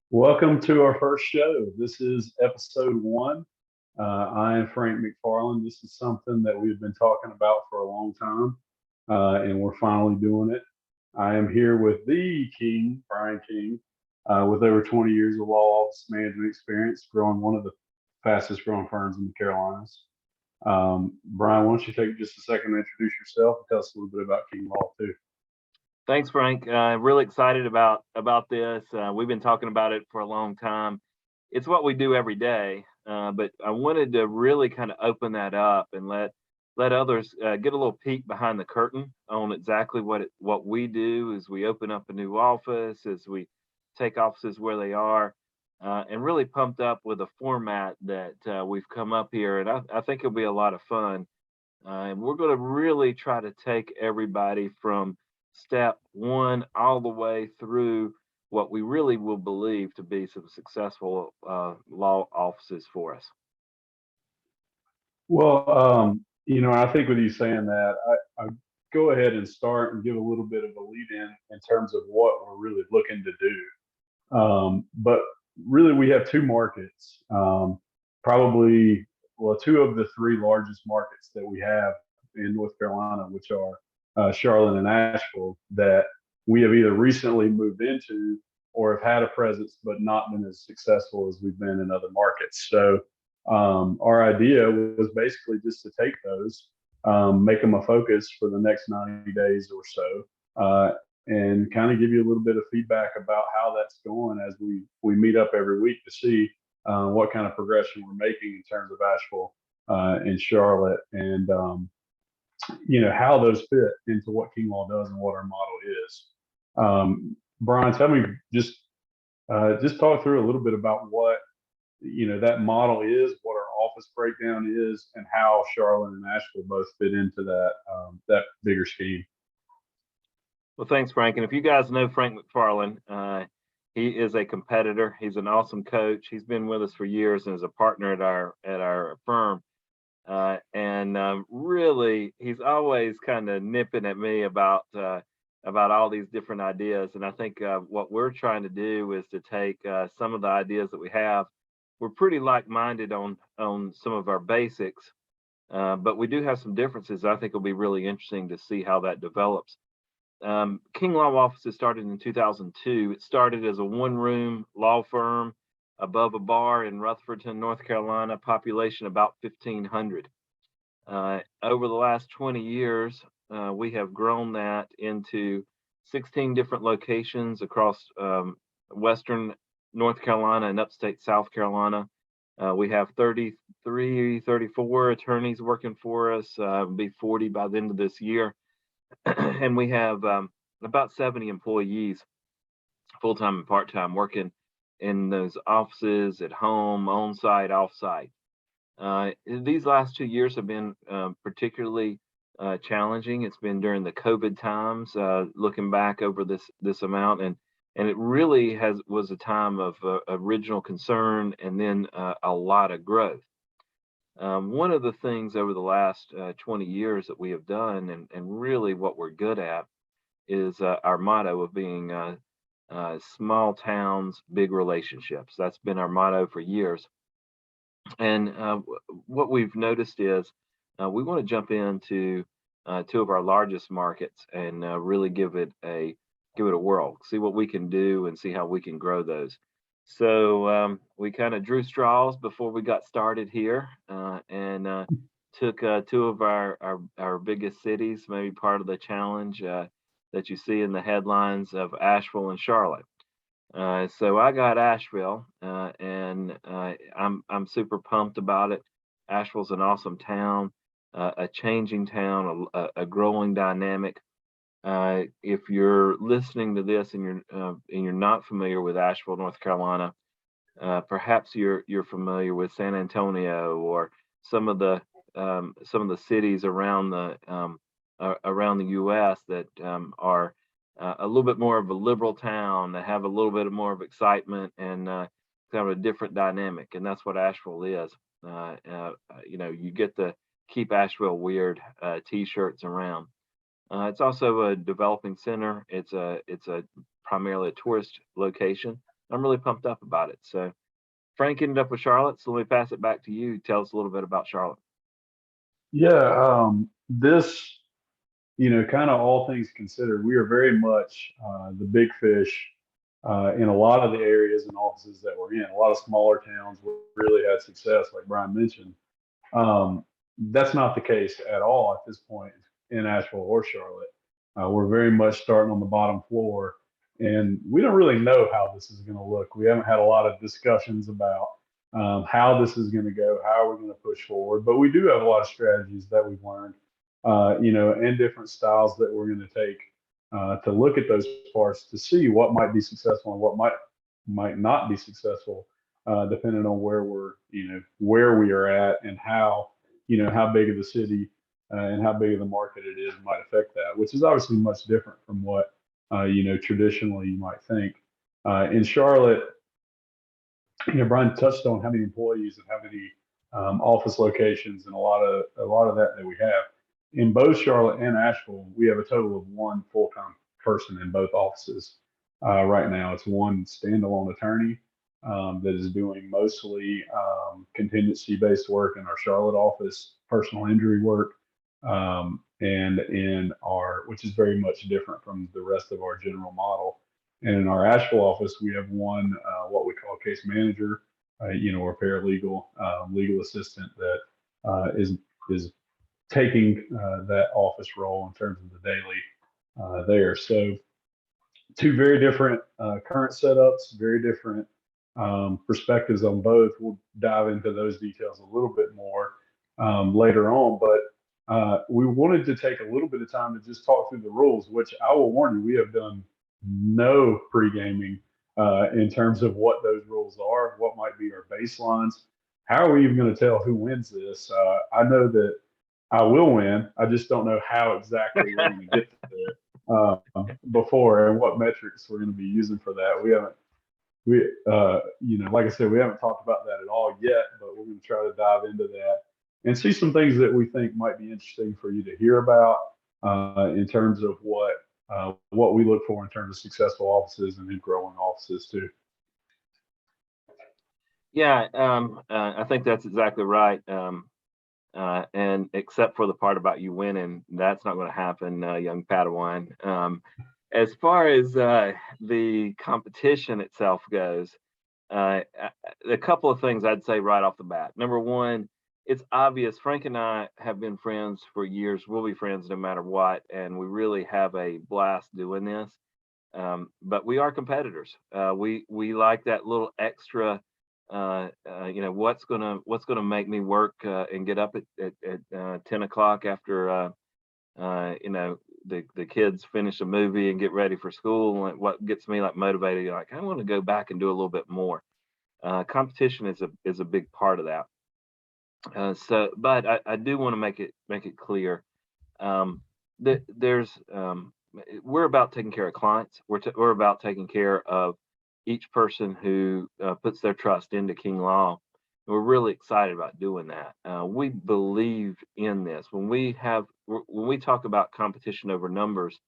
Welcome to our first show. This is episode one. I am Frank McFarland. This is something that we've been talking about for a long time, and we're finally doing it. I am here with the King, Brian King, with over 20 years of law office management experience, growing one of the fastest growing firms in the Carolinas. Brian, why don't you take just a second to introduce yourself and tell us a little bit about King Law too? Thanks, Frank. Really excited about this. We've been talking about it for a long time. It's what we do every day, but I wanted to really kind of open that up and let others get a little peek behind the curtain on exactly what we do as we open up a new office, as we take offices where they are, and really pumped up with a format that we've come up here, and I think it'll be a lot of fun. And we're going to really try to take everybody from step one all the way through what we really will believe to be some successful law offices for us. Well, I think with you saying that, I go ahead and start and give a little bit of a lead in terms of what we're really looking to do. But really, we have two markets, probably, well, two of the three largest markets that we have in North Carolina, which are Charlotte and Asheville, that we have either recently moved into or have had a presence, but not been as successful as we've been in other markets. So our idea was basically just to take those, make them a focus for the next 90 days or so, and kind of give you a little bit of feedback about how that's going as we meet up every week to see what kind of progression we're making in terms of Asheville and Charlotte, and how those fit into what King Law does and what our model is. Brian, tell me just talk through a little bit about what that model is, what our office breakdown is, and how Charlotte and Asheville both fit into that bigger scheme. Well, thanks, Frank. And if you guys know Frank McFarland, he is a competitor. He's an awesome coach. He's been with us for years and is a partner at our firm. And really, he's always kind of nipping at me about all these different ideas. And I think what we're trying to do is to take some of the ideas that we have. We're pretty like-minded on some of our basics, but we do have some differences. I think it'll be really interesting to see how that develops. King Law Offices started in 2002. It started as a one-room law firm above a bar in Rutherfordton, North Carolina, population about 1,500. Over the last 20 years, we have grown that into 16 different locations across Western North Carolina and upstate South Carolina. We have 33, 34 attorneys working for us, be 40 by the end of this year. And we have about 70 employees, full-time and part-time, working in those offices, at home, on-site, off-site. These last 2 years have been particularly challenging. It's been during the COVID times, looking back over this amount, and it really was a time of original concern and then a lot of growth. One of the things over the last 20 years that we have done, and really what we're good at, is our motto of being small towns, big relationships. That's been our motto for years. And what we've noticed is we want to jump into two of our largest markets and really give it a whirl, see what we can do and see how we can grow those. So we kind of drew straws before we got started here, and took two of our biggest cities, maybe part of the challenge that you see in the headlines of Asheville and Charlotte. So I got Asheville, and I'm super pumped about it. Asheville's an awesome town, a changing town, a growing dynamic. If you're listening to this and you're not familiar with Asheville, North Carolina, perhaps you're familiar with San Antonio or some of the cities around the U.S. that are a little bit more of a liberal town, that have a little bit more of excitement and kind of a different dynamic, and that's what Asheville is. You get the Keep Asheville Weird T-shirts around. It's also a developing center. It's a primarily a tourist location. I'm really pumped up about it. So Frank ended up with Charlotte, so let me pass it back to you. Tell us a little bit about Charlotte. Yeah, this, kind of all things considered, we are very much the big fish in a lot of the areas and offices that we're in. A lot of smaller towns really had success, like Brian mentioned. Um, that's not the case at all at this point in Asheville or Charlotte. We're very much starting on the bottom floor, and we don't really know how this is going to look. We haven't had a lot of discussions about how this is going to go, how are we going to push forward, but we do have a lot of strategies that we've learned, and different styles that we're going to take to look at those parts to see what might be successful and what might not be successful, depending on where we are at and how big of the city and how big of the market it is might affect that, which is obviously much different from what traditionally you might think. In Charlotte, Brian touched on how many employees and how many office locations and a lot of that we have. In both Charlotte and Asheville, we have a total of one full-time person in both offices right now. It's one standalone attorney that is doing mostly contingency-based work in our Charlotte office, personal injury work, and in which is very much different from the rest of our general model. And in our Asheville office, we have one, what we call case manager, or paralegal, legal assistant that is taking that office role in terms of the daily there. So two very different current setups, very different perspectives on both. We'll dive into those details a little bit more later on, but we wanted to take a little bit of time to just talk through the rules, which I will warn you, we have done no pre-gaming in terms of what those rules are, what might be our baselines. How are we even going to tell who wins this? I know that I will win. I just don't know how exactly we're going to get there before and what metrics we're going to be using for that. Like I said, we haven't talked about that at all yet, but we're going to try to dive into that and see some things that we think might be interesting for you to hear about in terms of what we look for in terms of successful offices and then growing offices too. Yeah, I think that's exactly right. And except for the part about you winning, that's not going to happen, young Padawan. As far as the competition itself goes, a couple of things I'd say right off the bat. Number one, it's obvious Frank and I have been friends for years. We'll be friends no matter what, and we really have a blast doing this. But we are competitors. We like that little extra. What's gonna make me work and get up at 10 o'clock after the kids finish a movie and get ready for school. And what gets me like motivated, like I want to go back and do a little bit more. Competition is a big part of that. But I do want to make it clear that we're about taking care of clients. We're about taking care of each person who puts their trust into King Law. We're really excited about doing that. We believe in this. When we talk about competition over numbers,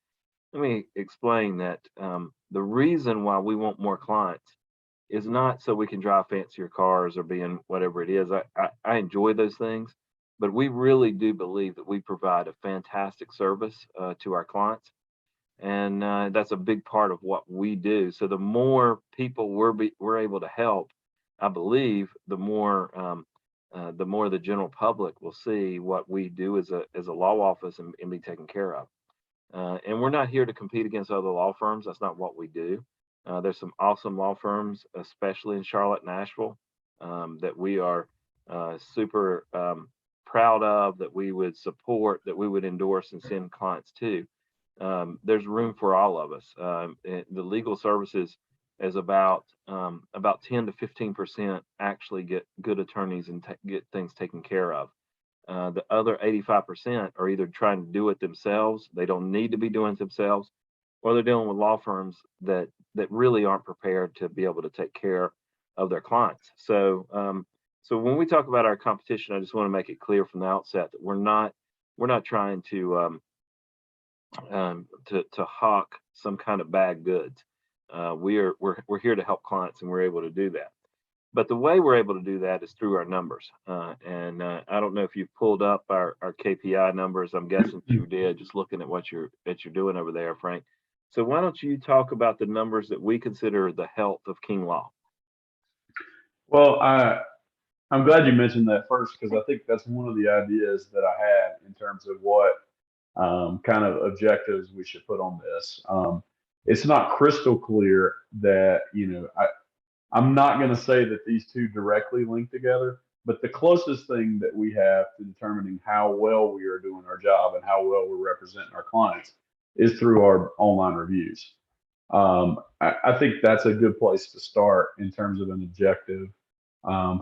let me explain that the reason why we want more clients is not so we can drive fancier cars or be in whatever it is. I enjoy those things, but we really do believe that we provide a fantastic service to our clients, and that's a big part of what we do. So the more people we're able to help, I believe the more the general public will see what we do as a law office and be taken care of. And we're not here to compete against other law firms. That's not what we do. There's some awesome law firms, especially in Charlotte and Asheville, that we are super proud of, that we would support, that we would endorse and send clients to. There's room for all of us. The legal services is about 10 to 15% actually get good attorneys and get things taken care of. The other 85% are either trying to do it themselves, they don't need to be doing it themselves, or they're dealing with law firms that really aren't prepared to be able to take care of their clients. So when we talk about our competition, I just want to make it clear from the outset that we're not trying to hawk some kind of bad goods. we're here to help clients, and we're able to do that. But the way we're able to do that is through our numbers. And I don't know if you've pulled up our KPI numbers. I'm guessing you did, just looking at what you're doing over there, Frank. So why don't you talk about the numbers that we consider the health of King Law? Well, I'm glad you mentioned that first because I think that's one of the ideas that I had in terms of what kind of objectives we should put on this. It's not crystal clear that, I'm not going to say that these two directly link together, but the closest thing that we have to determining how well we are doing our job and how well we're representing our clients is through our online reviews. I think that's a good place to start in terms of an objective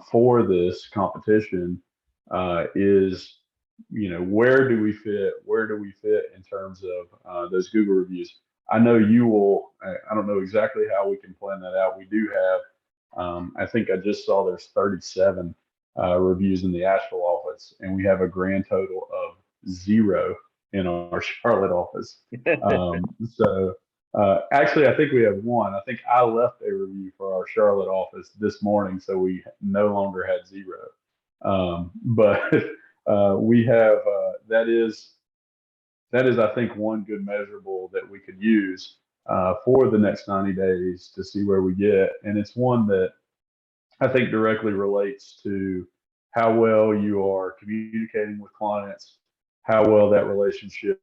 for this competition. Is where do we fit? Where do we fit in terms of those Google reviews? I know you will. I don't know exactly how we can plan that out. We do have. I think I just saw there's 37 reviews in the Asheville office, and we have a grand total of 0 in our Charlotte office. So actually, I think we have one. I think I left a review for our Charlotte office this morning, so we no longer had 0. But we have that is, I think, one good measurable that we could use for the next 90 days to see where we get, and it's one that I think directly relates to how well you are communicating with clients, how well that relationship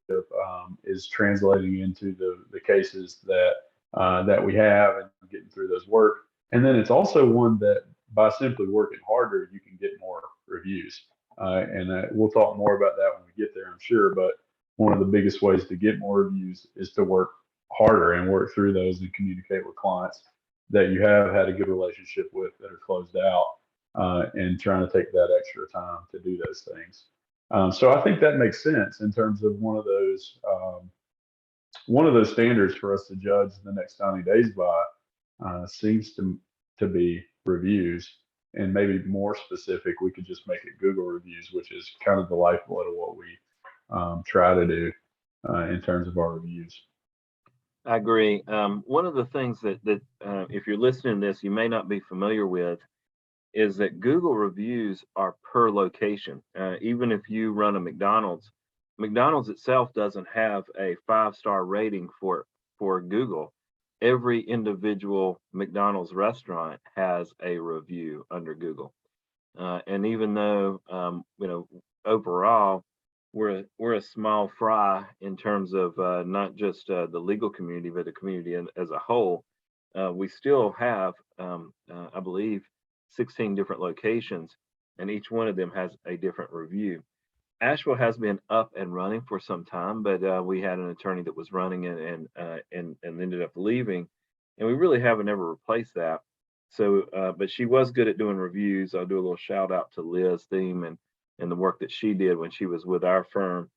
is translating into the cases that we have and getting through those work. And then it's also one that by simply working harder, you can get more reviews. And we'll talk more about that when we get there, I'm sure. But one of the biggest ways to get more reviews is to work harder and work through those and communicate with clients that you have had a good relationship with that are closed out, and trying to take that extra time to do those things. So I think that makes sense in terms of one of those standards for us to judge the next 90 days by seems to be reviews. And maybe more specific, we could just make it Google reviews, which is kind of the lifeblood of what we try to do in terms of our reviews. I agree. One of the things that if you're listening to this, you may not be familiar with is that Google reviews are per location. Even if you run a McDonald's, McDonald's itself doesn't have a 5-star rating for Google. Every individual McDonald's restaurant has a review under Google. And even though overall we're a small fry in terms of not just the legal community, but the community as a whole, we still have, I believe, 16 different locations, and each one of them has a different review. Asheville has been up and running for some time, but we had an attorney that was running it and ended up leaving, and we really haven't ever replaced that. So, but she was good at doing reviews. I'll do a little shout out to Liz Thiem and the work that she did when she was with our firm,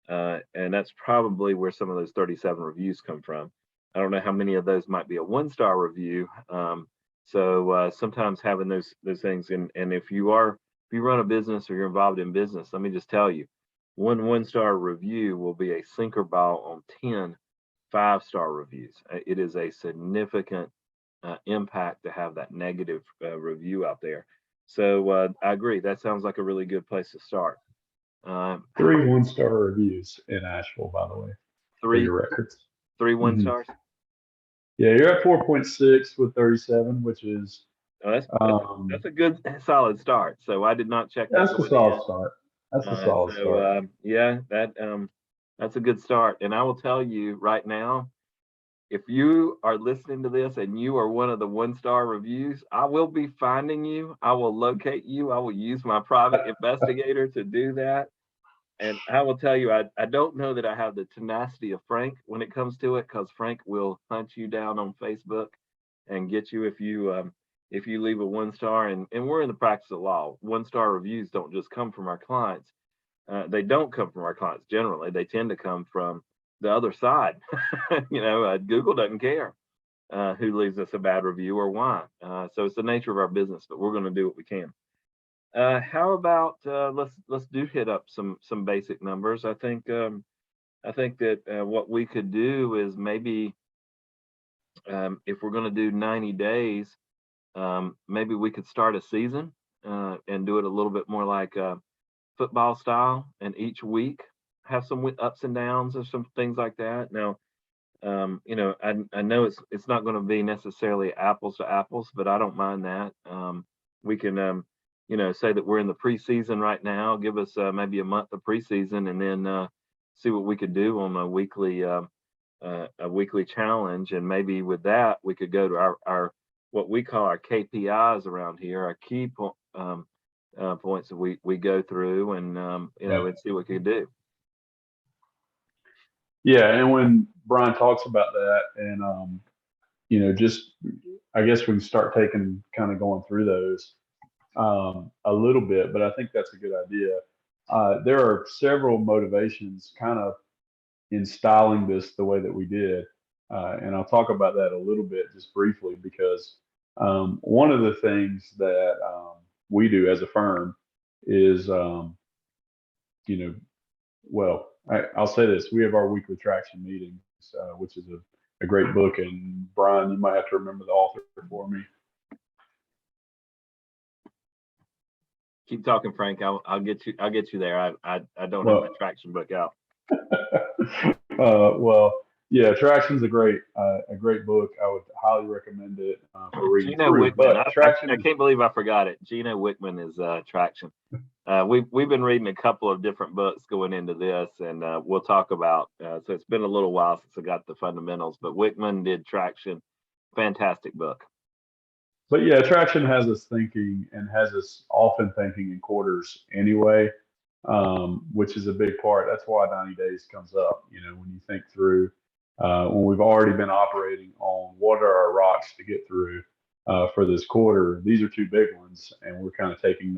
and that's probably where some of those 37 reviews come from. I don't know how many of those might be a 1-star review. So sometimes having those things, and if you run a business or you're involved in business, let me just tell you, 1-star review will be a sinker ball on 10 5-star reviews. It is a significant impact to have that negative review out there. So I agree. That sounds like a really good place to start. 3 1-star reviews in Asheville, by the way, for Three, your records. 3 1-stars. Yeah, you're at 4.6 with 37, which is Oh, that's a good solid start. So I did not check that that's a going solid in. start. That's a solid So start. yeah, that's a good start. And I will tell you right now, if you are listening to this and you are one of the 1-star reviews, I will be finding you. I will locate you. I will use my private investigator to do that. And I will tell you, I don't know that I have the tenacity of Frank when it comes to it, because Frank will hunt you down on Facebook and get you if you leave a 1-star. And we're in the practice of law. 1-star reviews don't just come from our clients. They don't come from our clients generally. They tend to come from the other side. Google doesn't care who leaves us a bad review or why. So it's the nature of our business, but we're going to do what we can. How about let's do hit up some basic numbers. I think that what we could do is maybe if we're going to do 90 days, maybe we could start a season and do it a little bit more like football style, and each week have some ups and downs or some things like that. Now, I know it's not going to be necessarily apples to apples, but I don't mind that. We can, say that we're in the preseason right now. Give us maybe a month of preseason, and then see what we could do on a weekly challenge. And maybe with that, we could go to our what we call our KPIs around here, our points that we go through, and and see what we can do. Yeah, and when Brian talks about that, and just I guess we can start taking kind of going through those a little bit, but I think that's a good idea. There are several motivations kind of in styling this the way that we did, and I'll talk about that a little bit just briefly because one of the things that we do as a firm is, you know, well, I'll say this: we have our weekly traction meetings, which is a great book. And Brian, you might have to remember the author for me. Keep talking, Frank. I'll get you. I'll get you there. I don't Well, have my traction book out. well, yeah, Traction's a great book. I would highly recommend it for reading Gino through. Wickman. But Traction I can't believe I forgot it. Gino Wickman is Traction. We've been reading a couple of different books going into this, and we'll talk about. So it's been a little while since I got the fundamentals, but Wickman did Traction. Fantastic book. But yeah, Traction has us thinking and has us often thinking in quarters anyway, which is a big part. That's why 90 days comes up. When you think through, when we've already been operating on what are our rocks to get through for this quarter, these are two big ones, and we're kind of taking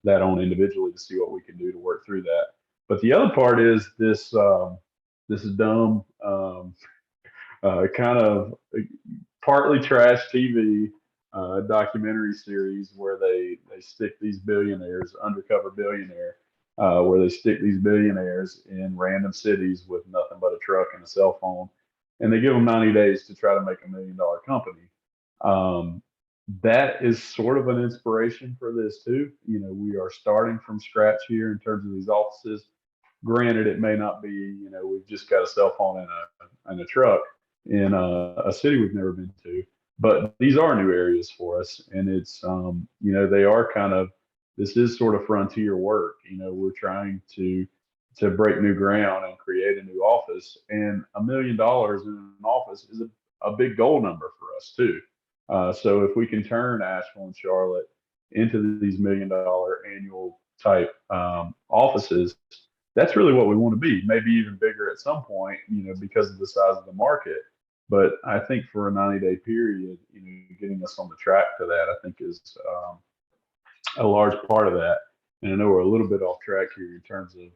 that on individually to see what we can do to work through that. But the other part is this dumb kind of partly trash TV documentary series where they stick these billionaires, undercover billionaire, where they stick these billionaires in random cities with nothing but a truck and a cell phone, and they give them 90 days to try to make $1 million company. That is sort of an inspiration for this too. We are starting from scratch here in terms of these offices. Granted, it may not be, we've just got a cell phone and a truck in a city we've never been to, but these are new areas for us, and it's they are kind of, this is sort of frontier work. We're trying to break new ground and create a new office, and $1 million in an office is a big goal number for us too. So if we can turn Asheville and Charlotte into these $1 million annual type offices, that's really what we want to be. Maybe even bigger at some point, because of the size of the market. But I think for a 90-day period, getting us on the track to that, I think is a large part of that. And I know we're a little bit off track here in terms of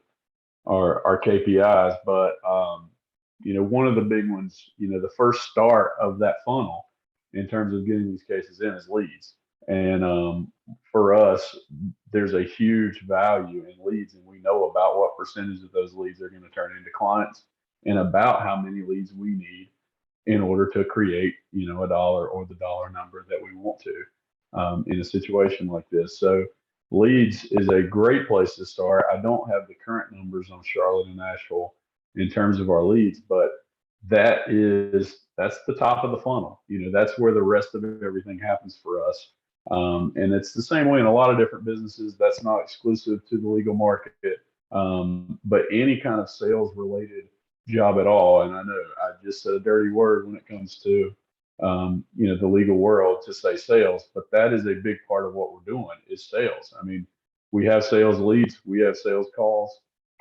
our KPIs, but one of the big ones, the first start of that funnel in terms of getting these cases in is leads. And for us, there's a huge value in leads, and we know about what percentage of those leads are going to turn into clients and about how many leads we need in order to create, a dollar or the dollar number that we want to in a situation like this. So leads is a great place to start. I don't have the current numbers on Charlotte and Asheville in terms of our leads, but that's the top of the funnel. That's where the rest of everything happens for us. And it's the same way in a lot of different businesses. That's not exclusive to the legal market, but any kind of sales related job at all. And I know I just said a dirty word when it comes to the legal world to say sales, but that is a big part of what we're doing is sales. I mean, we have sales leads, we have sales calls.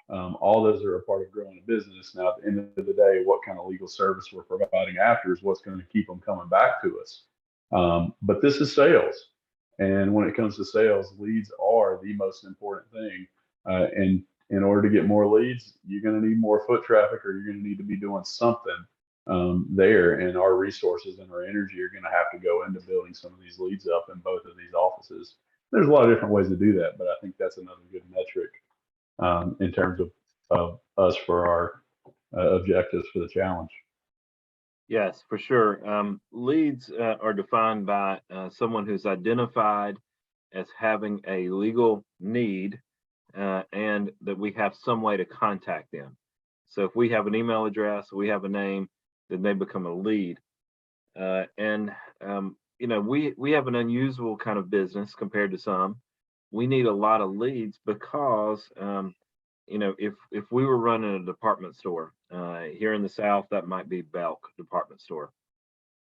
All those are a part of growing a business. Now, at the end of the day, what kind of legal service we're providing after is what's going to keep them coming back to us. But this is sales. And when it comes to sales, leads are the most important thing. And in order to get more leads, you're going to need more foot traffic, or you're going to need to be doing something there. And our resources and our energy are going to have to go into building some of these leads up in both of these offices. There's a lot of different ways to do that, but I think that's another good metric in terms of us for our objectives for the challenge. Yes, for sure. Leads are defined by someone who's identified as having a legal need and that we have some way to contact them. So if we have an email address, we have a name, then they become a lead. And we have an unusual kind of business compared to some. We need a lot of leads because if we were running a department store here in the South, that might be Belk department store.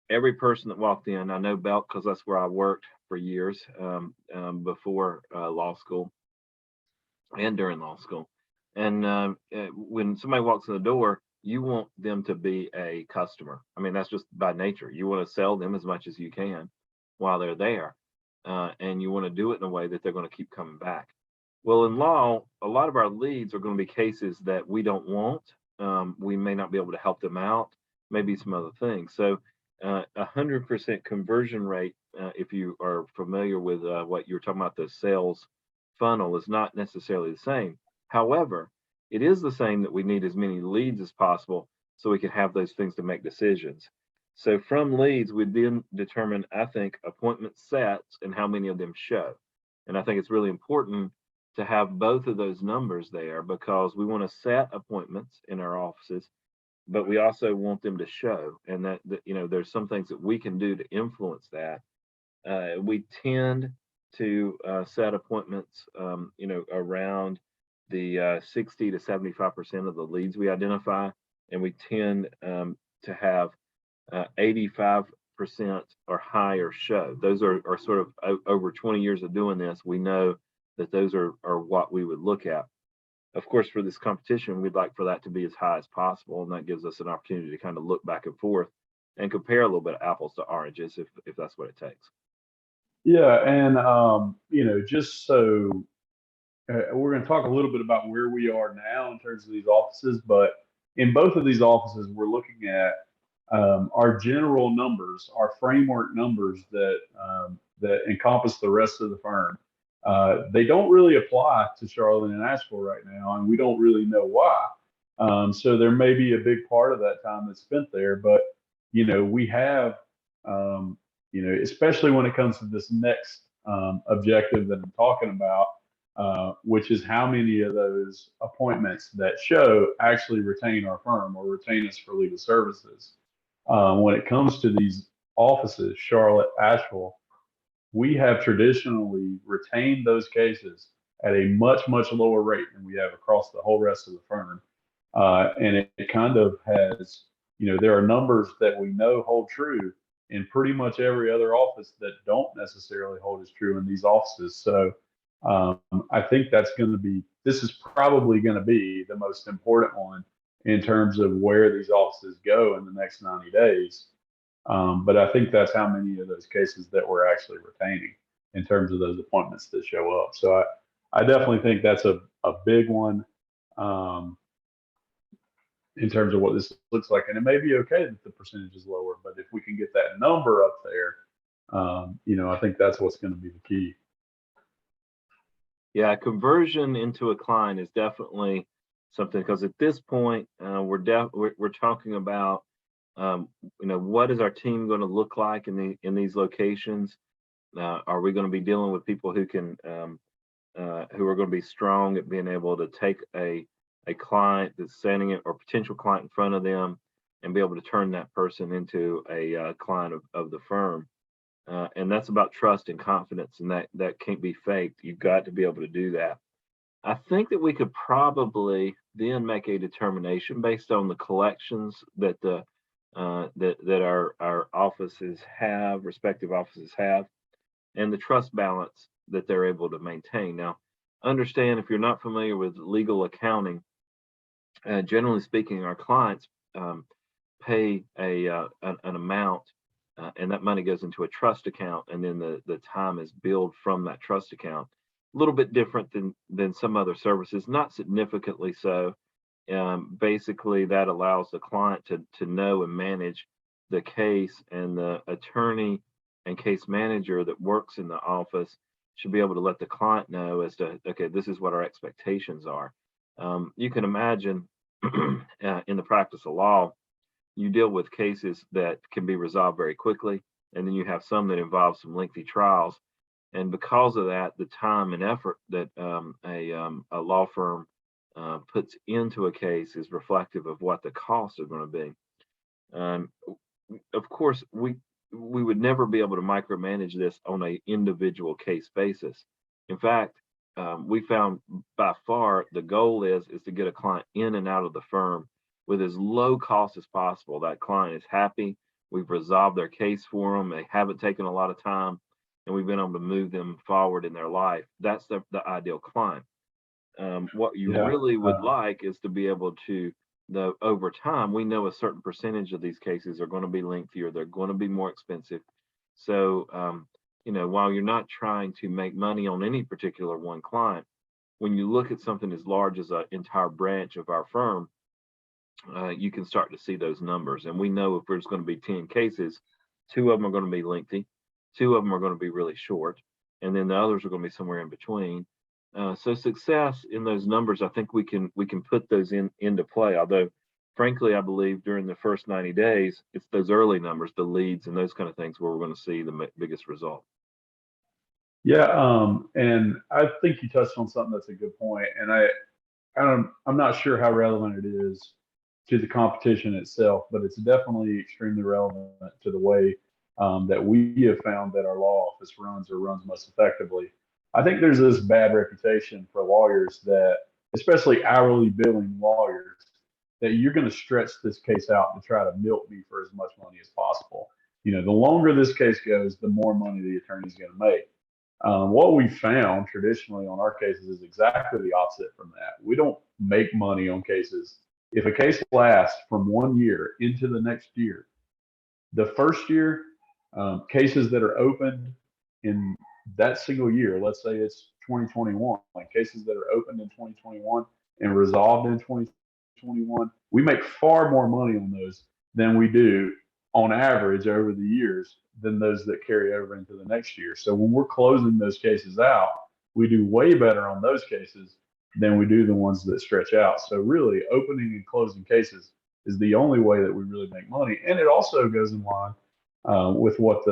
Every person that walked in, I know Belk because that's where I worked for years before law school and during law school. And when somebody walks in the door, you want them to be a customer. I mean, that's just by nature. You want to sell them as much as you can while they're there. And you want to do it in a way that they're going to keep coming back. Well, in law, a lot of our leads are going to be cases that we don't want. We may not be able to help them out, maybe some other things. So, 100% conversion rate, if you are familiar with what you were talking about, the sales funnel, is not necessarily the same. However, it is the same that we need as many leads as possible so we can have those things to make decisions. So from leads, we then determine, I think, appointment sets and how many of them show. And I think it's really important to have both of those numbers there because we want to set appointments in our offices, but we also want them to show. And that there's some things that we can do to influence that. We tend to set appointments, around the 60 to 75% of the leads we identify, and we tend to have 85% or higher show. Those are sort of over 20 years of doing this. We know that those are what we would look at. Of course, for this competition, we'd like for that to be as high as possible, and that gives us an opportunity to kind of look back and forth and compare a little bit of apples to oranges if that's what it takes. Yeah, and just so we're going to talk a little bit about where we are now in terms of these offices, but in both of these offices, we're looking at our general numbers, our framework numbers that encompass the rest of the firm. They don't really apply to Charlotte and Asheville right now, and we don't really know why. So there may be a big part of that time that's spent there, but we have, especially when it comes to this next objective that I'm talking about, which is how many of those appointments that show actually retain our firm or retain us for legal services. When it comes to these offices, Charlotte, Asheville, we have traditionally retained those cases at a much, much lower rate than we have across the whole rest of the firm. And it kind of has, there are numbers that we know hold true in pretty much every other office that don't necessarily hold as true in these offices. So I think this is probably going to be the most important one in terms of where these offices go in the next 90 days. But I think that's how many of those cases that we're actually retaining in terms of those appointments that show up. So I definitely think that's a big one in terms of what this looks like. And it may be okay that the percentage is lower, but if we can get that number up there, I think that's what's going to be the key. Yeah, conversion into a client is definitely something because at this point we're talking about what is our team going to look like in these locations? Are we going to be dealing with people who can who are going to be strong at being able to take a client that's standing it or potential client in front of them and be able to turn that person into a client of the firm? And that's about trust and confidence, and that can't be faked. You've got to be able to do that. I think that we could probably then make a determination based on the collections that our offices have, respective offices have, and the trust balance that they're able to maintain. Now, understand if you're not familiar with legal accounting, generally speaking, our clients pay an amount, and that money goes into a trust account, and then the time is billed from that trust account. A little bit different than some other services, not significantly so. Basically, that allows the client to know and manage the case, and the attorney and case manager that works in the office should be able to let the client know as to, okay, this is what our expectations are. You can imagine in the practice of law, you deal with cases that can be resolved very quickly, and then you have some that involve some lengthy trials. And because of that, the time and effort that a law firm puts into a case is reflective of what the costs are going to be. Um, of course, we would never be able to micromanage this on a individual case basis. In fact, we found by far the goal is to get a client in and out of the firm with as low cost as possible. That client is happy. We've resolved their case for them. They haven't taken a lot of time, and we've been able to move them forward in their life. That's the ideal client. What you Yeah. really would like is to be able to, over time, we know a certain percentage of these cases are going to be lengthier, they're going to be more expensive. So, while you're not trying to make money on any particular one client, when you look at something as large as an entire branch of our firm, you can start to see those numbers. And we know if there's going to be 10 cases, two of them are going to be lengthy, two of them are going to be really short, and then the others are going to be somewhere in between. So success in those numbers, I think we can put those into play. Although, frankly, I believe during the first 90 days, it's those early numbers, the leads and those kind of things, where we're going to see the biggest result. Yeah. And I think you touched on something that's a good point. And I'm not sure how relevant it is to the competition itself, but it's definitely extremely relevant to the way that we have found that our law office runs most effectively. I think there's this bad reputation for lawyers that, especially hourly billing lawyers, that you're going to stretch this case out to try to milk me for as much money as possible. The longer this case goes, the more money the attorney's going to make. What we found traditionally on our cases is exactly the opposite from that. We don't make money on cases. If a case lasts from 1 year into the next year, the first year, cases that are opened in that single year, let's say it's 2021, like cases that are opened in 2021 and resolved in 2021, we make far more money on those than we do on average over the years than those that carry over into the next year. So when we're closing those cases out, we do way better on those cases than we do the ones that stretch out. So really, opening and closing cases is the only way that we really make money, and it also goes in line with what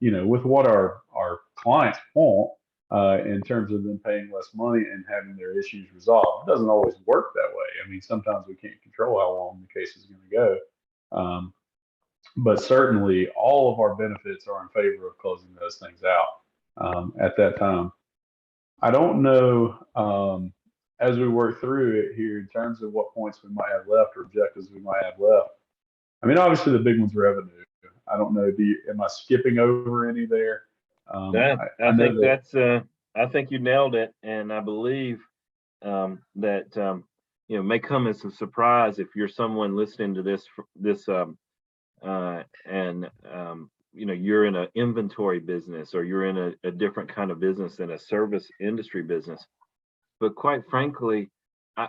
with what our clients want in terms of them paying less money and having their issues resolved. It doesn't always work that way. I mean, sometimes we can't control how long the case is going to go. But certainly, all of our benefits are in favor of closing those things out at that time. I don't know, as we work through it here in terms of what points we might have left or objectives we might have left. I mean, obviously the big one's revenue. I don't know. Am I skipping over any there? Yeah, I I know think that. I think you nailed it, and I believe that may come as a surprise if you're someone listening to this and you're in an inventory business, or you're in a different kind of business than a service industry business. But quite frankly,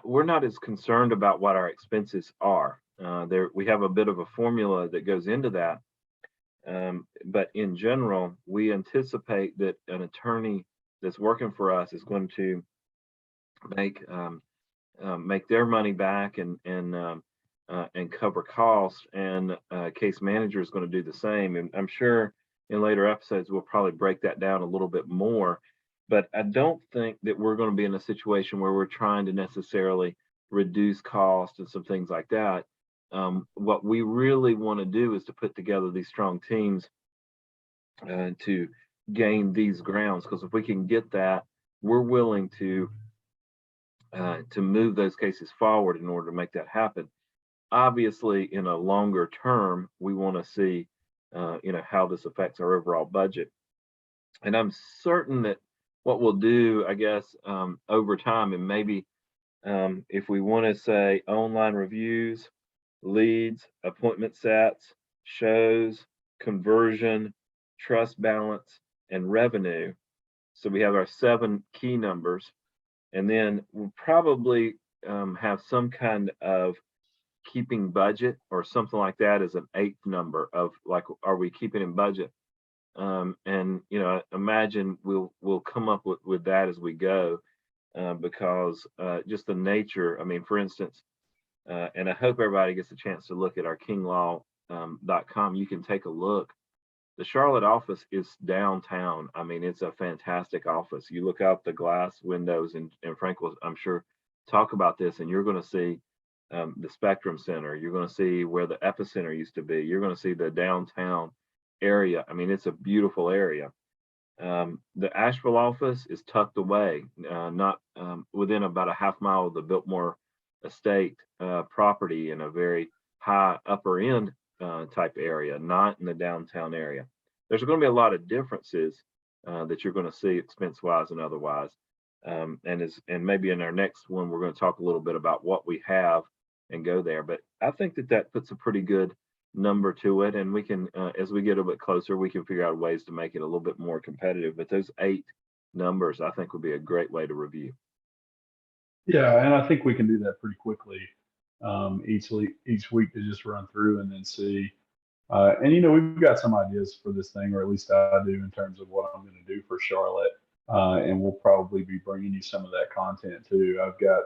we're not as concerned about what our expenses are. There, we have a bit of a formula that goes into that. But in general, we anticipate that an attorney that's working for us is going to make make their money back and cover costs, and case manager is going to do the same. And I'm sure in later episodes we'll probably break that down a little bit more. But I don't think that we're going to be in a situation where we're trying to necessarily reduce cost and some things like that. What we really want to do is to put together these strong teams to gain these grounds. Because if we can get that, we're willing to move those cases forward in order to make that happen. Obviously, in a longer term, we want to see, how this affects our overall budget. And I'm certain that what we'll do, I guess, over time, and maybe if we want to say online reviews, leads, appointment sets, shows, conversion, trust balance, and revenue. So we have our 7 key numbers, and then we'll probably have some kind of keeping budget or something like that as an 8th number of, like, are we keeping in budget? And imagine we'll come up with that as we go, because just the nature. I mean, for instance, And I hope everybody gets a chance to look at our kinglaw.com. You can take a look. The Charlotte office is downtown. I mean, it's a fantastic office. You look out the glass windows, and Frank will, I'm sure, talk about this, and you're going to see the Spectrum Center. You're going to see where the Epicenter used to be. You're going to see the downtown area. I mean, it's a beautiful area. The Asheville office is tucked away, not within about a half mile of the Biltmore Estate property in a very high upper end type area, not in the downtown area. There's going to be a lot of differences that you're going to see expense wise and otherwise. And maybe in our next one, we're going to talk a little bit about what we have and go there. But I think that puts a pretty good number to it, and we can as we get a bit closer, we can figure out ways to make it a little bit more competitive. But those 8 numbers I think would be a great way to review. Yeah, and I think we can do that pretty quickly each week to just run through and then see. And we've got some ideas for this thing, or at least I do, in terms of what I'm going to do for Charlotte. And we'll probably be bringing you some of that content too. I've got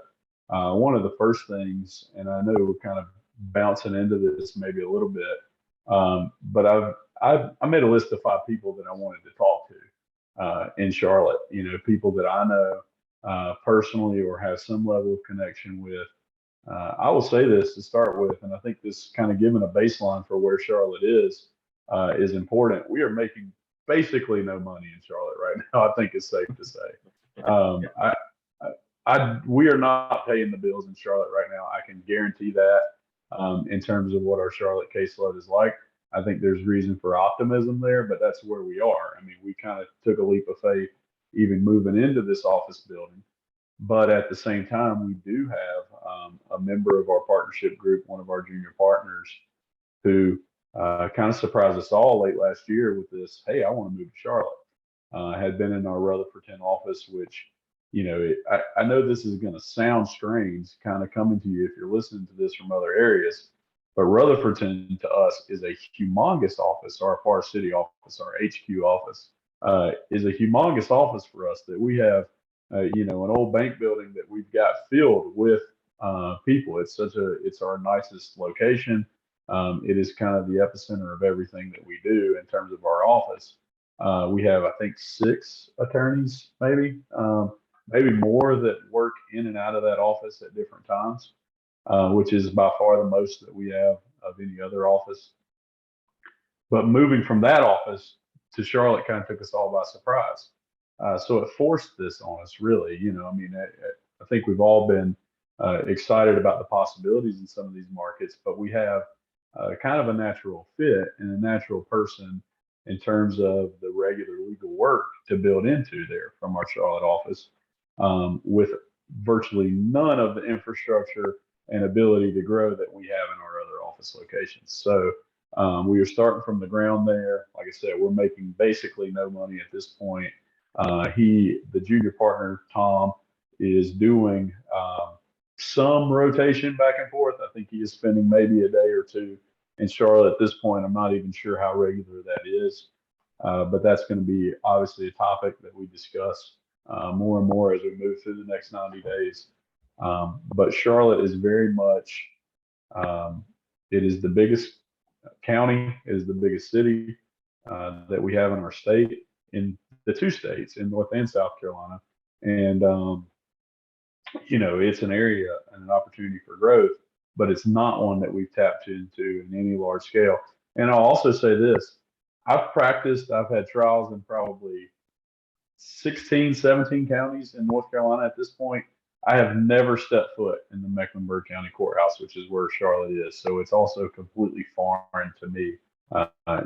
one of the first things, and I know we're kind of bouncing into this maybe a little bit, but I made a list of 5 people that I wanted to talk to in Charlotte. People that I know personally or have some level of connection with. I will say this to start with, and I think this kind of giving a baseline for where Charlotte is important. We are making basically no money in Charlotte right now. I think it's safe to say. We are not paying the bills in Charlotte right now. I can guarantee that. In terms of what our Charlotte caseload is like, I think there's reason for optimism there, but that's where we are. I mean, we kind of took a leap of faith even moving into this office building. But at the same time, we do have a member of our partnership group, one of our junior partners, who kind of surprised us all late last year with this, hey, I want to move to Charlotte. Had been in our Rutherfordton office, which, I know this is going to sound strange kind of coming to you if you're listening to this from other areas, but Rutherfordton to us is a humongous office. Our Far City office, our HQ office, is a humongous office for us that we have. An old bank building that we've got filled with people. It's our nicest location. It is kind of the epicenter of everything that we do in terms of our office. We have, I think, 6 attorneys, maybe more, that work in and out of that office at different times, which is by far the most that we have of any other office. But moving from that office to Charlotte kind of took us all by surprise. So it forced this on us, really. I think we've all been excited about the possibilities in some of these markets, but we have kind of a natural fit and a natural person in terms of the regular legal work to build into there from our Charlotte office, with virtually none of the infrastructure and ability to grow that we have in our other office locations. So we are starting from the ground there. Like I said, we're making basically no money at this point. The junior partner, Tom, is doing some rotation back and forth. I think he is spending maybe a day or 2 in Charlotte at this point. I'm not even sure how regular that is, but that's going to be obviously a topic that we discuss more and more as we move through the next 90 days. But Charlotte is very much, it is the biggest county, it is the biggest city that we have in our state, in the 2 states, in North and South Carolina. And, it's an area and an opportunity for growth, but it's not one that we've tapped into in any large scale. And I'll also say this, I've had trials in probably 16, 17 counties in North Carolina at this point. I have never stepped foot in the Mecklenburg County Courthouse, which is where Charlotte is. So it's also completely foreign to me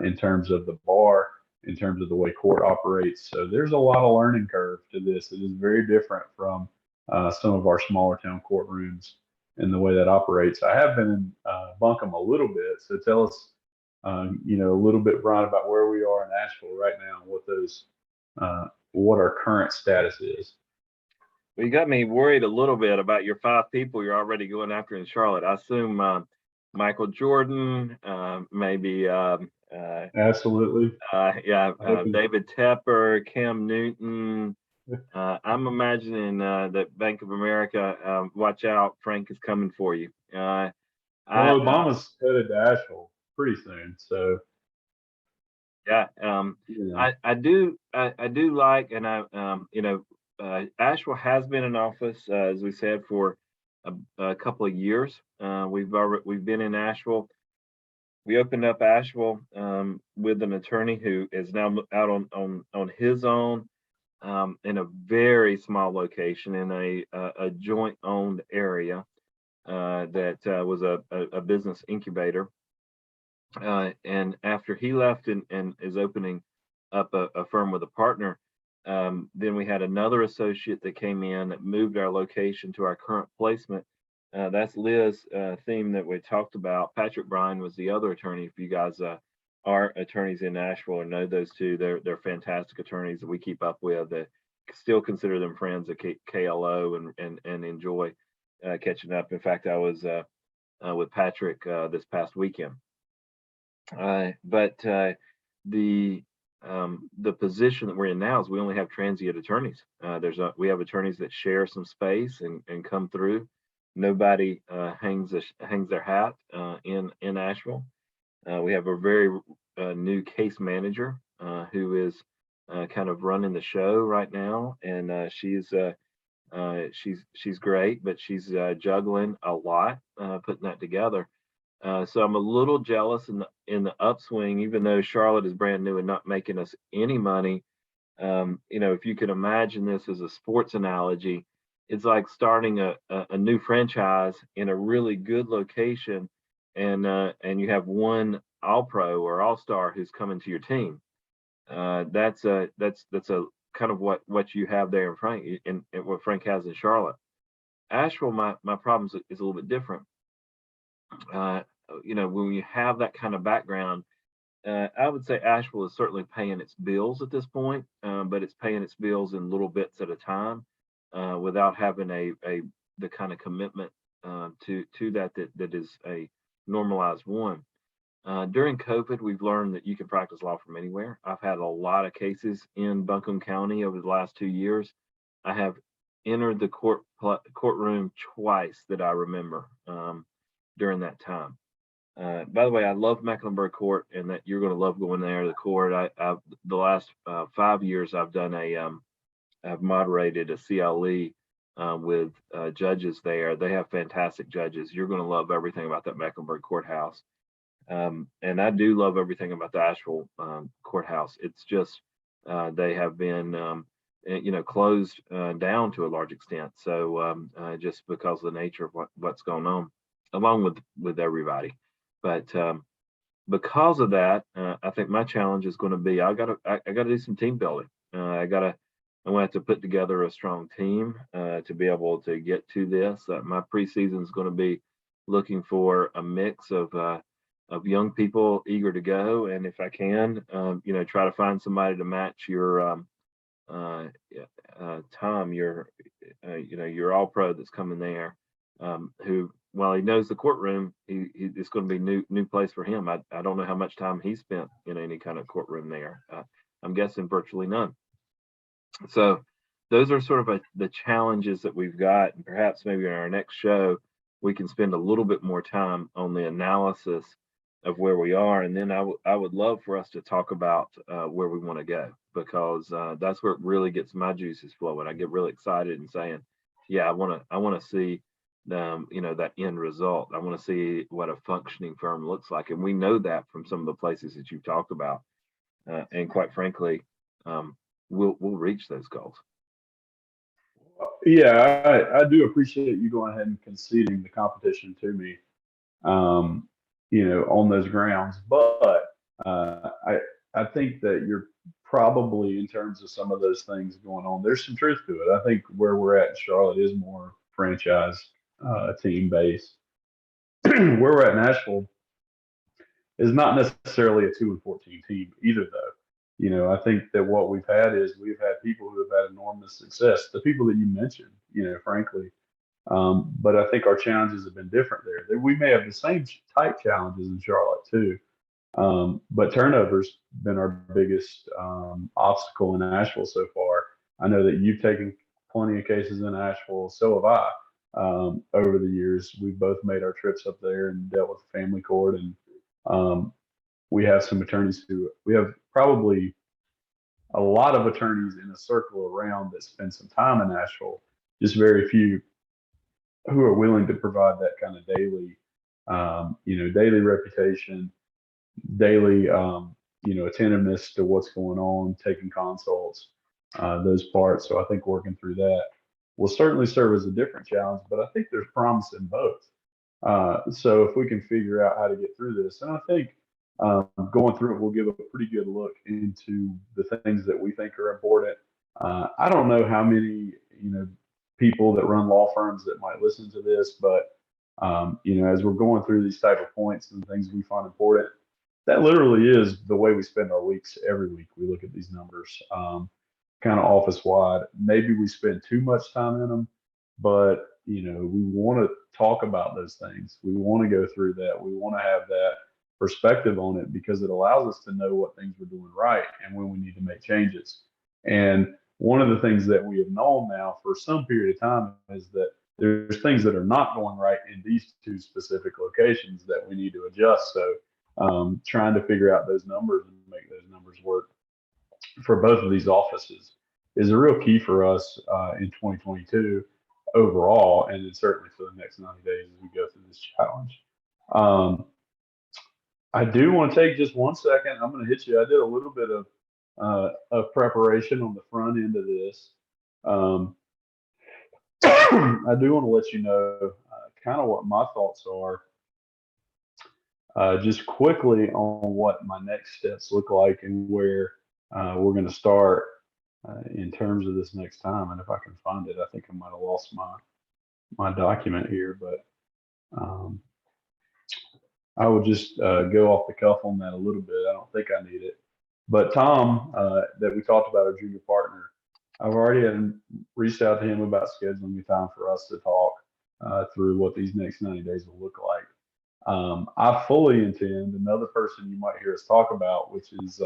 in terms of the bar, in terms of the way court operates. So there's a lot of learning curve to this. It is very different from some of our smaller town courtrooms and the way that operates. I have been in Buncombe a little bit. So tell us, a little bit, Brian, about where we are in Asheville right now and what our current status is. Well, you got me worried a little bit about your 5 people you're already going after in Charlotte. I assume Michael Jordan, maybe. Absolutely. David Tepper, Cam Newton. I'm imagining that Bank of America, watch out, Frank is coming for you. Well, I Obama's headed to Asheville pretty soon, so Yeah, you know. I do like, and Asheville has been in office, as we said, for a couple of years. We've been in Asheville. We opened up Asheville with an attorney who is now out on his own in a very small location in a joint owned area that was a business incubator. And after he left and is opening up a firm with a partner, then we had another associate that came in that moved our location to our current placement. That's Liz theme that we talked about. Patrick Bryan was the other attorney. If you guys are attorneys in Nashville or know those two, they're fantastic attorneys that we keep up with. That still consider them friends at KLO and enjoy catching up. In fact, I was with Patrick this past weekend. But the position that we're in now is we only have transient attorneys. We have attorneys that share some space and come through. Nobody hangs their hat in Asheville. We have a very new case manager who is kind of running the show right now, and she's great, but she's juggling a lot, putting that together. So I'm a little jealous in the upswing, even though Charlotte is brand new and not making us any money. If you can imagine this as a sports analogy, it's like starting a new franchise in a really good location, and you have one All Pro or All Star who's coming to your team. That's a kind of what you have there in Frank and what Frank has in Charlotte. Asheville, my problem is a little bit different. When you have that kind of background, I would say Asheville is certainly paying its bills at this point, but it's paying its bills in little bits at a time, without having the kind of commitment to that is a normalized one. During COVID, we've learned that you can practice law from anywhere. I've had a lot of cases in Buncombe County over the last 2 years. I have entered the courtroom twice that I remember during that time. By the way, I love Mecklenburg Court, and that you're going to love going there. The court. The last 5 years I've done I've moderated a CLE with judges there. They have fantastic judges. You're going to love everything about that Mecklenburg courthouse, and I do love everything about the Asheville courthouse. It's just they have been closed down to a large extent. So just because of the nature of what's going on, along with everybody. But because of that, I think my challenge is going to be I gotta do some team building. I'm gonna have to put together a strong team to be able to get to this. My preseason is going to be looking for a mix of young people eager to go, and if I can, try to find somebody to match your Tom, your All Pro that's coming there, who, while he knows the courtroom, it's going to be new place for him. I don't know how much time he spent in any kind of courtroom there. I'm guessing virtually none. So those are sort of the challenges that we've got, and perhaps maybe in our next show we can spend a little bit more time on the analysis of where we are, and then I would love for us to talk about where we want to go, because that's where it really gets my juices flowing. I get really excited and saying, yeah, I want to see that end result. I want to see what a functioning firm looks like, and we know that from some of the places that you've talked about, and quite frankly, we'll reach those goals. Yeah, I do appreciate you going ahead and conceding the competition to me, on those grounds. But I think that you're probably, in terms of some of those things going on, there's some truth to it. I think where we're at in Charlotte is more franchise team based. Where we're at in Nashville is not necessarily a 2-14 team either, though. I think that what we've had is we've had people who have had enormous success, the people that you mentioned, frankly. But I think our challenges have been different there. We may have the same type challenges in Charlotte too. But turnover's been our biggest obstacle in Asheville so far. I know that you've taken plenty of cases in Asheville, so have I. over the years. We've both made our trips up there and dealt with the family court, and um, we have some attorneys who we have probably a lot of attorneys in a circle around that spend some time in Asheville. Just very few who are willing to provide that kind of daily, daily reputation, daily, attentiveness to what's going on, taking consults, those parts. So I think working through that will certainly serve as a different challenge, but I think there's promise in both. So if we can figure out how to get through this, and I think going through it, we'll give a pretty good look into the things that we think are important. I don't know how many, people that run law firms that might listen to this, but as we're going through these type of points and things we find important, that literally is the way we spend our weeks every week. We look at these numbers, kind of office wide. Maybe we spend too much time in them, but we want to talk about those things. We want to go through that. We want to have that perspective on it because it allows us to know what things we're doing right and when we need to make changes. And one of the things that we have known now for some period of time is that there's things that are not going right in these two specific locations that we need to adjust. So trying to figure out those numbers and make those numbers work for both of these offices is a real key for us in 2022 overall, and then certainly for the next 90 days as we go through this challenge. I do want to take just 1 second. I'm going to hit you. I did a little bit of preparation on the front end of this. I do want to let you know kind of what my thoughts are just quickly on what my next steps look like and where we're going to start in terms of this next time. And if I can find it, I think I might have lost my document here, but I would just go off the cuff on that a little bit. I don't think I need it. But Tom, that we talked about, our junior partner, I've already reached out to him about scheduling a time for us to talk through what these next 90 days will look like. I fully intend another person you might hear us talk about, which is,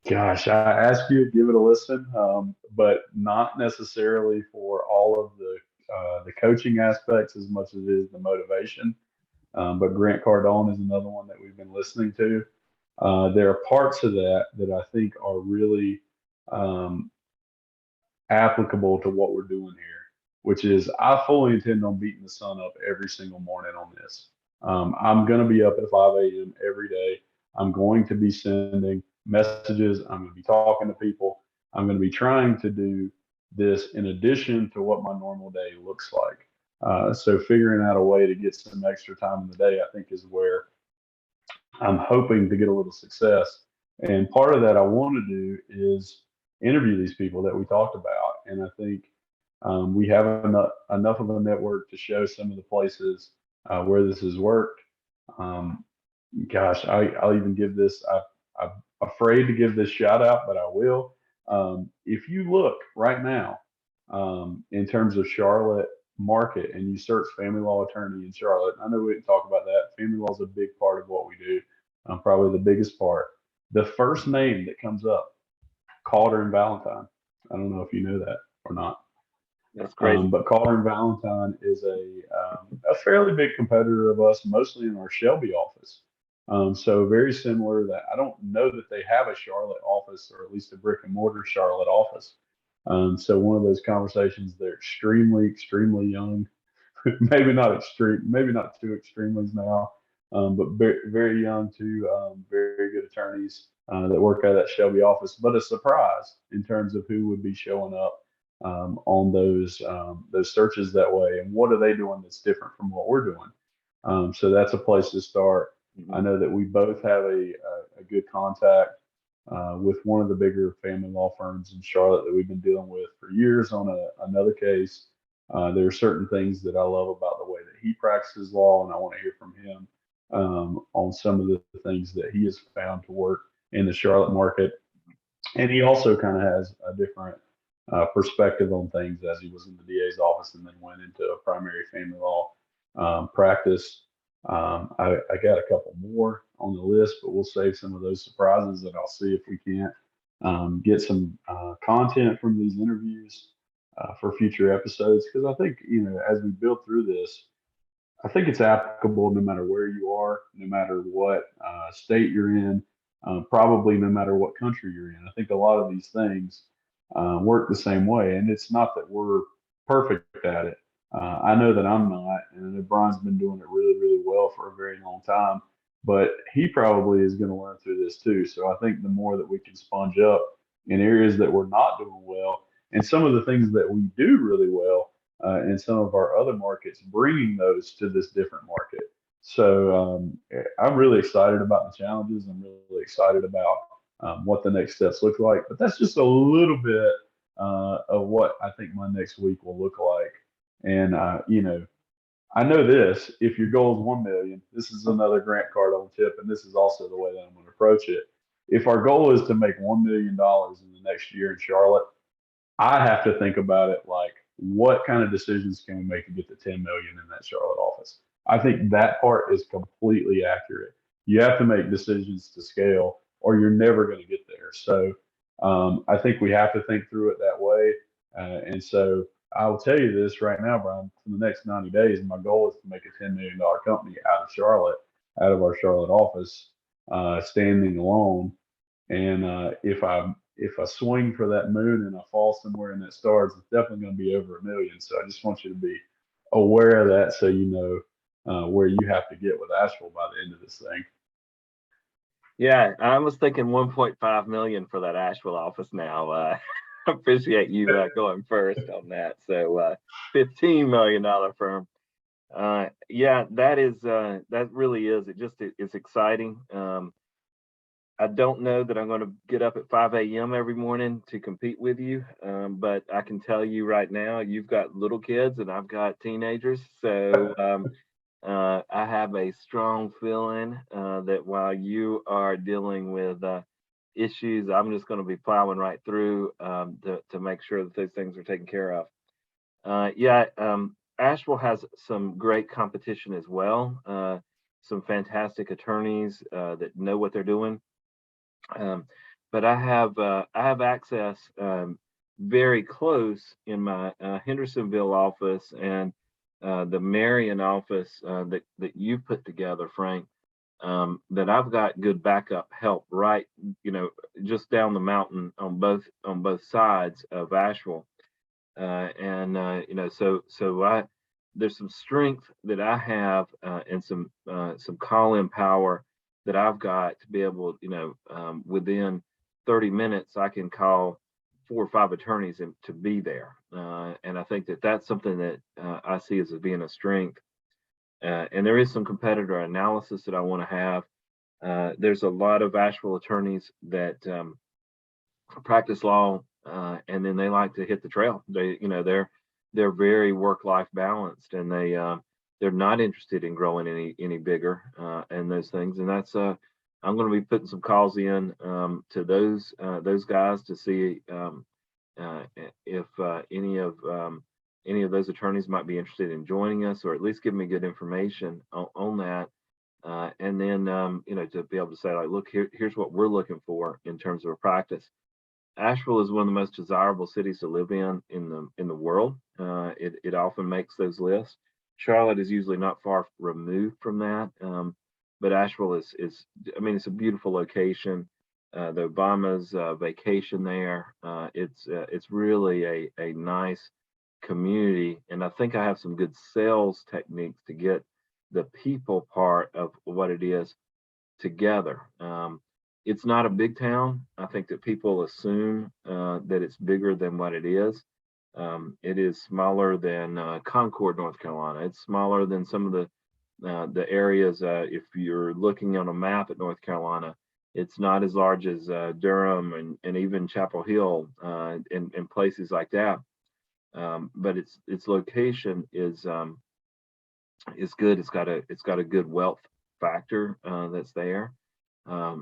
gosh, I ask you to give it a listen, but not necessarily for all of the coaching aspects as much as it is the motivation. But Grant Cardone is another one that we've been listening to. There are parts of that I think are really applicable to what we're doing here, which is I fully intend on beating the sun up every single morning on this. I'm going to be up at 5 a.m. every day. I'm going to be sending messages. I'm going to be talking to people. I'm going to be trying to do this in addition to what my normal day looks like. So figuring out a way to get some extra time in the day, I think, is where I'm hoping to get a little success. And part of that I want to do is interview these people that we talked about. And I think we have enough of a network to show some of the places where this has worked. Gosh, I'll even give this, I'm afraid to give this shout out, but I will. If you look right now in terms of Charlotte market and you search family law attorney in Charlotte, I know we didn't talk about that. Family law is a big part of what we do, probably the biggest part. The first name that comes up, Calder and Valentine. I don't know if you know that or not. That's crazy. But Calder and Valentine is a fairly big competitor of us, mostly in our Shelby office. So very similar. That I don't know that they have a Charlotte office, or at least a brick and mortar Charlotte office. So one of those conversations, they're extremely, extremely young. Maybe not extreme, maybe not too extremely now, but very, very young, two very good attorneys that work out of that Shelby office. But a surprise in terms of who would be showing up on those searches that way, and what are they doing that's different from what we're doing. So that's a place to start. Mm-hmm. I know that we both have a good contact with one of the bigger family law firms in Charlotte that we've been dealing with for years on another case. There are certain things that I love about the way that he practices law, and I want to hear from him on some of the things that he has found to work in the Charlotte market. And he also kind of has a different perspective on things, as he was in the DA's office and then went into a primary family law practice. I got a couple more on the list, but we'll save some of those surprises, and I'll see if we can't get some content from these interviews for future episodes, because I think, as we build through this, I think it's applicable no matter where you are, no matter what state you're in, probably no matter what country you're in. I think a lot of these things work the same way, and it's not that we're perfect at it. I know that I'm not, and I know Brian's been doing it really, really well for a very long time, but he probably is going to learn through this too. So I think the more that we can sponge up in areas that we're not doing well, and some of the things that we do really well in some of our other markets, bringing those to this different market. So I'm really excited about the challenges. I'm really excited about what the next steps look like. But that's just a little bit of what I think my next week will look like. And I know this: if your goal is 1 million, this is another grant card on tip, and this is also the way that I'm going to approach it. If our goal is to make $1 million in the next year in Charlotte, I have to think about it like, what kind of decisions can we make to get to 10 million in that Charlotte office? I think that part is completely accurate. You have to make decisions to scale, or you're never going to get there. So I think we have to think through it that way. And so I'll tell you this right now, Brian. For the next 90 days, my goal is to make a $10 million company out of Charlotte, out of our Charlotte office, standing alone. And if I swing for that moon and I fall somewhere in that stars, it's definitely going to be over 1 million. So I just want you to be aware of that, so you know where you have to get with Asheville by the end of this thing. Yeah, I was thinking 1.5 million for that Asheville office now. Appreciate you going first on that. So $15 million firm. Yeah, that really is. It's exciting. I don't know that I'm going to get up at 5 a.m. every morning to compete with you, but I can tell you right now, you've got little kids and I've got teenagers. So I have a strong feeling that while you are dealing with issues, I'm just going to be plowing right through to make sure that those things are taken care of. Asheville has some great competition as well. Some fantastic attorneys that know what they're doing. But I have access very close in my Hendersonville office and the Marion office that you put together, Frank. That I've got good backup help right, just down the mountain on both sides of Asheville, there's some strength that I have and some call-in power that I've got to be able, within 30 minutes, I can call 4 or 5 attorneys to be there. And I think that that's something that I see as being a strength. And there is some competitor analysis that I want to have. There's a lot of Asheville attorneys that practice law and then they like to hit the trail. They're very work-life balanced, and they're not interested in growing any bigger and those things. And that's I'm going to be putting some calls in to those guys to see if any of those attorneys might be interested in joining us, or at least give me good information on that. And then to be able to say, like, look, here's what we're looking for in terms of a practice. Asheville is one of the most desirable cities to live in the world. It often makes those lists. Charlotte is usually not far removed from that, but Asheville is it's a beautiful location. The Obamas vacation there. It's really a nice community, and I think I have some good sales techniques to get the people part of what it is together. It's not a big town. I think that people assume that it's bigger than what it is. It is smaller than Concord, North Carolina. It's smaller than some of the areas. If you're looking on a map at North Carolina, it's not as large as Durham and even Chapel Hill and places like that. But its location is good. It's got a good wealth factor that's there. I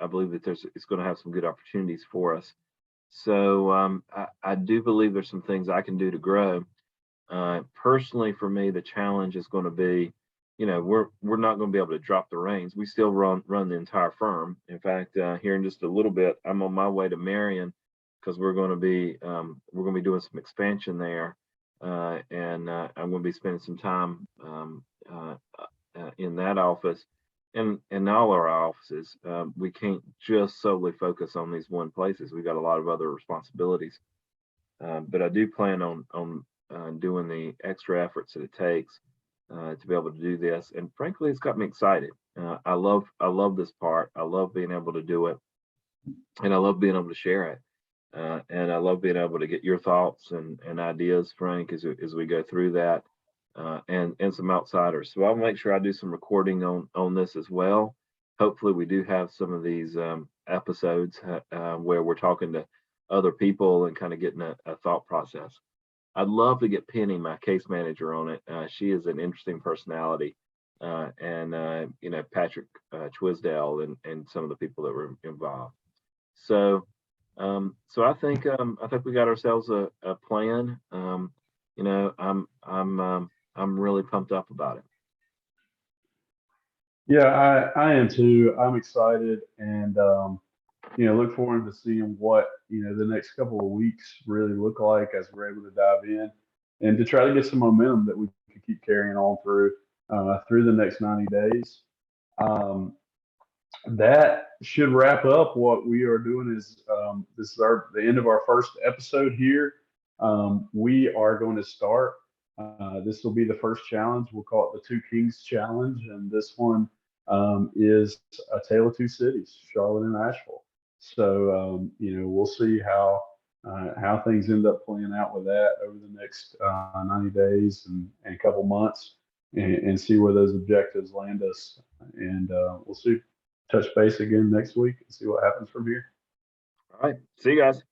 believe that it's going to have some good opportunities for us. So I do believe there's some things I can do to grow. Personally, for me, the challenge is going to be, we're not going to be able to drop the reins. We still run the entire firm. In fact, here in just a little bit, I'm on my way to Marion because we're going to be doing some expansion there, and I'm going to be spending some time in that office and in all our offices. We can't just solely focus on these one places. We've got a lot of other responsibilities, but I do plan on doing the extra efforts that it takes to be able to do this. And frankly, it's got me excited. I love this part. I love being able to do it, and I love being able to share it. And I love being able to get your thoughts and ideas, Frank, as we go through that, and some outsiders. So I'll make sure I do some recording on this as well. Hopefully, we do have some of these episodes where we're talking to other people and kind of getting a thought process. I'd love to get Penny, my case manager, on it. She is an interesting personality, and Patrick Twisdale and some of the people that were involved. So I think we got ourselves a plan. I'm really pumped up about it. Yeah, I am too. I'm excited, and look forward to seeing what the next couple of weeks really look like as we're able to dive in and to try to get some momentum that we can keep carrying on through the next 90 days. Um, that should wrap up what we are doing. Is this is the end of our first episode here. We are going to start. This will be the first challenge. We'll call it the Two Kings Challenge, and this one is a tale of two cities, Charlotte and Asheville. So we'll see how things end up playing out with that over the next 90 days and a couple months, and see where those objectives land us. And we'll see. Touch base again next week and see what happens from here. All right. See you guys.